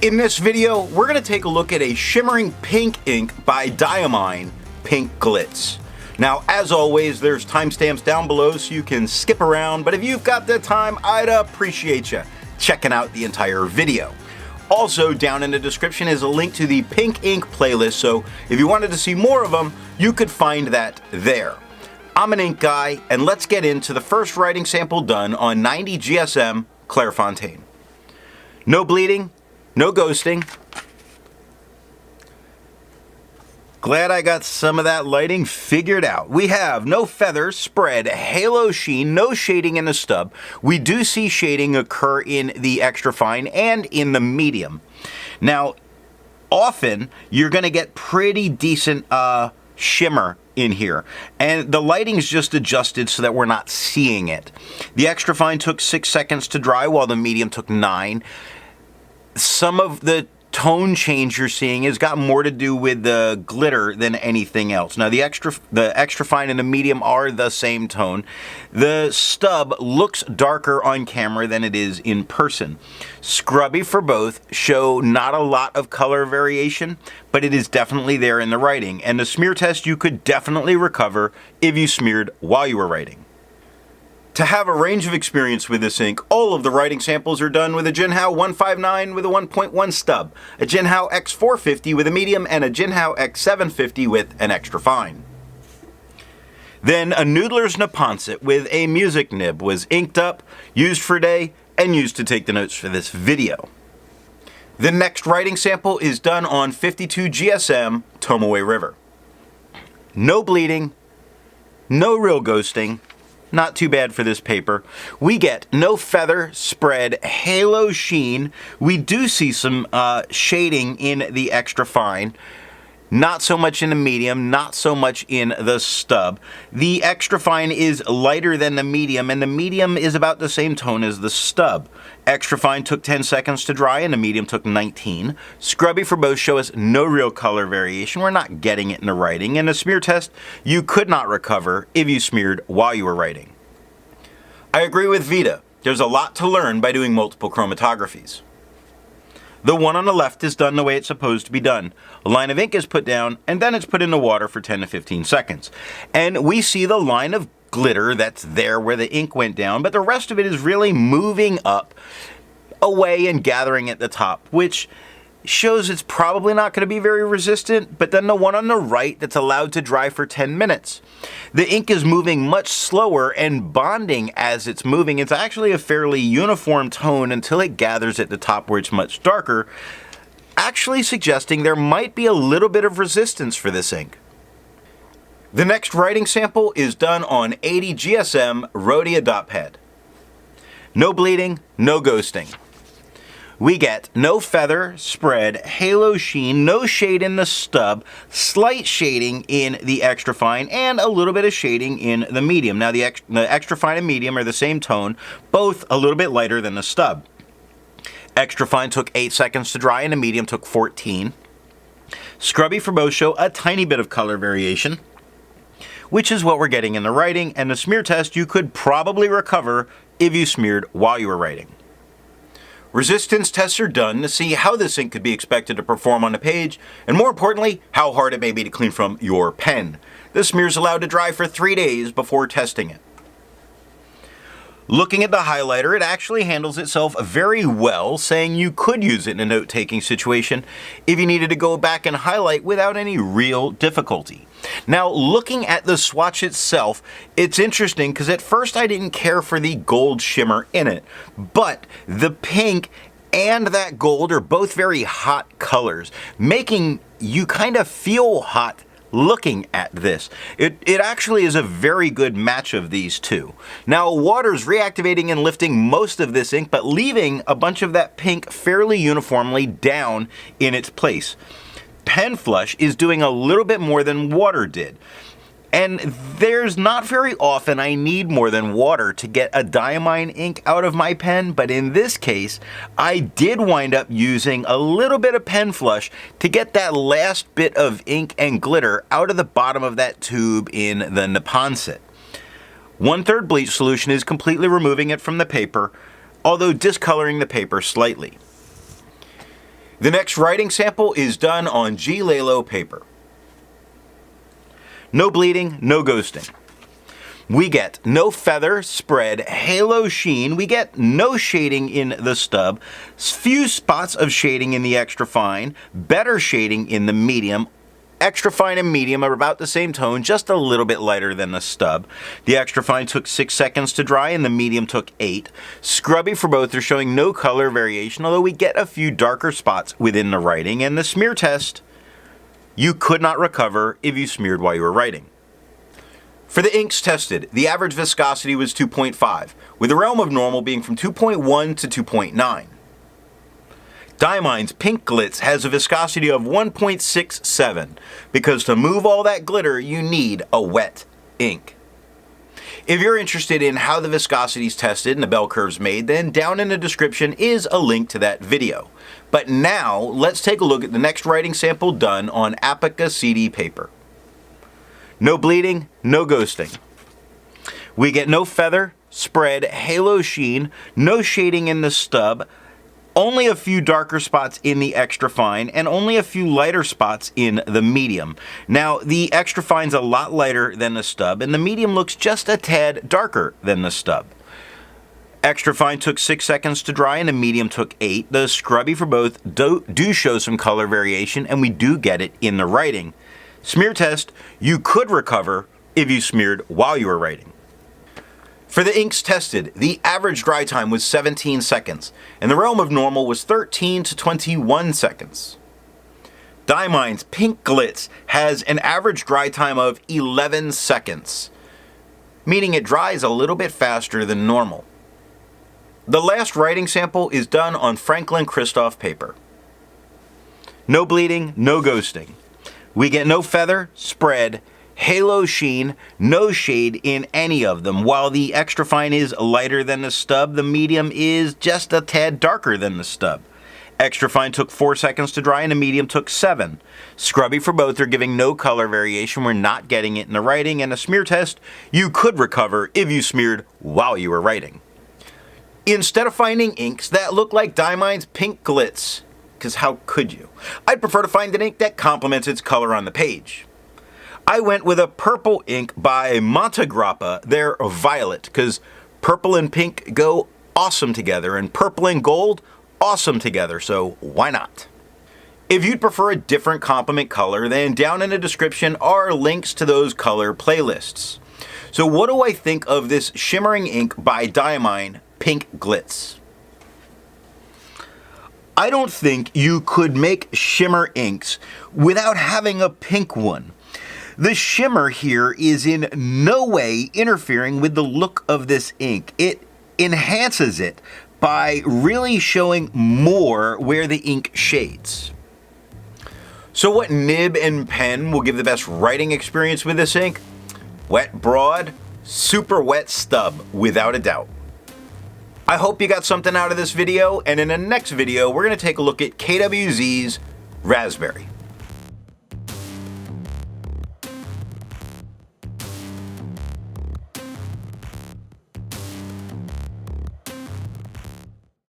In this video, we're going to take a look at a shimmering pink ink by Diamine Pink Glitz. Now, as always, there's timestamps down below so you can skip around, but if you've got the time, I'd appreciate you checking out the entire video. Also, down in the description is a link to the pink ink playlist, so if you wanted to see more of them, you could find that there. I'm an ink guy, and let's get into the first writing sample done on 90 GSM Clairfontaine. No bleeding, no ghosting. Glad I got some of that lighting figured out. We have no feather, spread, halo sheen, no shading in the stub. We do see shading occur in the extra fine and in the medium. Now, often you're going to get pretty decent shimmer in here, and the lighting's just adjusted so that we're not seeing it. The extra fine took 6 seconds to dry while the medium took 9. Some of the tone change you're seeing has got more to do with the glitter than anything else. Now the extra fine and the medium are the same tone. The stub looks darker on camera than it is in person. Scrubby for both show not a lot of color variation, but it is definitely there in the writing, and the smear test you could definitely recover if you smeared while you were writing. To have a range of experience with this ink, all of the writing samples are done with a Jinhao 159 with a 1.1 stub, a Jinhao X450 with a medium, and a Jinhao X750 with an extra fine. Then a Noodler's Neponset with a music nib was inked up, used for day, and used to take the notes for this video. The next writing sample is done on 52 GSM Tomoe River. No bleeding, no real ghosting. Not too bad for this paper. We get no feather, spread, halo sheen. We do see some shading in the extra fine. Not so much in the medium, not so much in the stub. The extra fine is lighter than the medium, and the medium is about the same tone as the stub. Extra fine took 10 seconds to dry, and the medium took 19. Scrubby for both show us no real color variation. We're not getting it in the writing, and a smear test you could not recover if you smeared while you were writing. I agree with Vita. There's a lot to learn by doing multiple chromatographies. The one on the left is done the way it's supposed to be done. A line of ink is put down, and then it's put in the water for 10 to 15 seconds. And we see the line of glitter that's there where the ink went down, but the rest of it is really moving up, away, and gathering at the top, which shows it's probably not going to be very resistant. But then the one on the right that's allowed to dry for 10 minutes. The ink is moving much slower and bonding as it's moving. It's actually a fairly uniform tone until it gathers at the top where it's much darker, actually suggesting there might be a little bit of resistance for this ink. The next writing sample is done on 80 GSM Rhodia dot pad. No bleeding, no ghosting. We get no feather, spread, halo sheen, no shade in the stub, slight shading in the extra fine, and a little bit of shading in the medium. Now the extra fine and medium are the same tone, both a little bit lighter than the stub. Extra fine took 8 seconds to dry, and the medium took 14. Scrubby for both show a tiny bit of color variation, which is what we're getting in the writing, and the smear test you could probably recover if you smeared while you were writing. Resistance tests are done to see how this ink could be expected to perform on the page, and more importantly, how hard it may be to clean from your pen. The smear is allowed to dry for 3 days before testing it. Looking at the highlighter, it actually handles itself very well, saying you could use it in a note-taking situation if you needed to go back and highlight without any real difficulty. Now, looking at the swatch itself, it's interesting because at first I didn't care for the gold shimmer in it, but the pink and that gold are both very hot colors, making you kind of feel hot looking at this. It actually is a very good match of these two. Now, water's reactivating and lifting most of this ink, but leaving a bunch of that pink fairly uniformly down in its place. Pen flush is doing a little bit more than water did. And there's not very often I need more than water to get a Diamine ink out of my pen, but in this case, I did wind up using a little bit of pen flush to get that last bit of ink and glitter out of the bottom of that tube in the Neponset. 1/3 bleach solution is completely removing it from the paper, although discoloring the paper slightly. The next writing sample is done on G-Lalo paper. No bleeding, no ghosting. We get no feather, spread, halo sheen. We get no shading in the stub, few spots of shading in the extra fine, better shading in the medium. Extra fine and medium are about the same tone, just a little bit lighter than the stub. The extra fine took 6 seconds to dry and the medium took 8. Scrubby for both are showing no color variation, although we get a few darker spots within the writing. And the smear test, you could not recover if you smeared while you were writing. For the inks tested, the average viscosity was 2.5, with the realm of normal being from 2.1 to 2.9. Diamine's Pink Glitz has a viscosity of 1.67, because to move all that glitter, you need a wet ink. If you're interested in how the viscosity is tested and the bell curves made, then down in the description is a link to that video. But now, let's take a look at the next writing sample done on Apica CD paper. No bleeding, no ghosting. We get no feather, spread, halo sheen, no shading in the stub, only a few darker spots in the extra fine, and only a few lighter spots in the medium. Now, the extra fine's a lot lighter than the stub, and the medium looks just a tad darker than the stub. Extra fine took 6 seconds to dry, and the medium took 8. The scrubby for both do show some color variation, and we do get it in the writing. Smear test, you could recover if you smeared while you were writing. For the inks tested, the average dry time was 17 seconds, and the realm of normal was 13 to 21 seconds. Diamine's Pink Glitz has an average dry time of 11 seconds, meaning it dries a little bit faster than normal. The last writing sample is done on Franklin Christoph paper. No bleeding, no ghosting. We get no feather, spread, halo sheen, no shade in any of them. While the extra fine is lighter than the stub, the medium is just a tad darker than the stub. Extra fine took 4 seconds to dry and the medium took 7. Scrubby for both are giving no color variation. We're not getting it in the writing, and a smear test, you could recover if you smeared while you were writing. Instead of finding inks that look like Diamine's Pink Glitz, because how could you? I'd prefer to find an ink that complements its color on the page. I went with a purple ink by Montegrappa, their Violet, because purple and pink go awesome together, and purple and gold, awesome together, so why not? If you'd prefer a different complement color, then down in the description are links to those color playlists. So what do I think of this shimmering ink by Diamine Pink Glitz? I don't think you could make shimmer inks without having a pink one. The shimmer here is in no way interfering with the look of this ink. It enhances it by really showing more where the ink shades. So what nib and pen will give the best writing experience with this ink? Wet broad, super wet stub, without a doubt. I hope you got something out of this video, and in the next video, we're going to take a look at KWZ's Raspberry.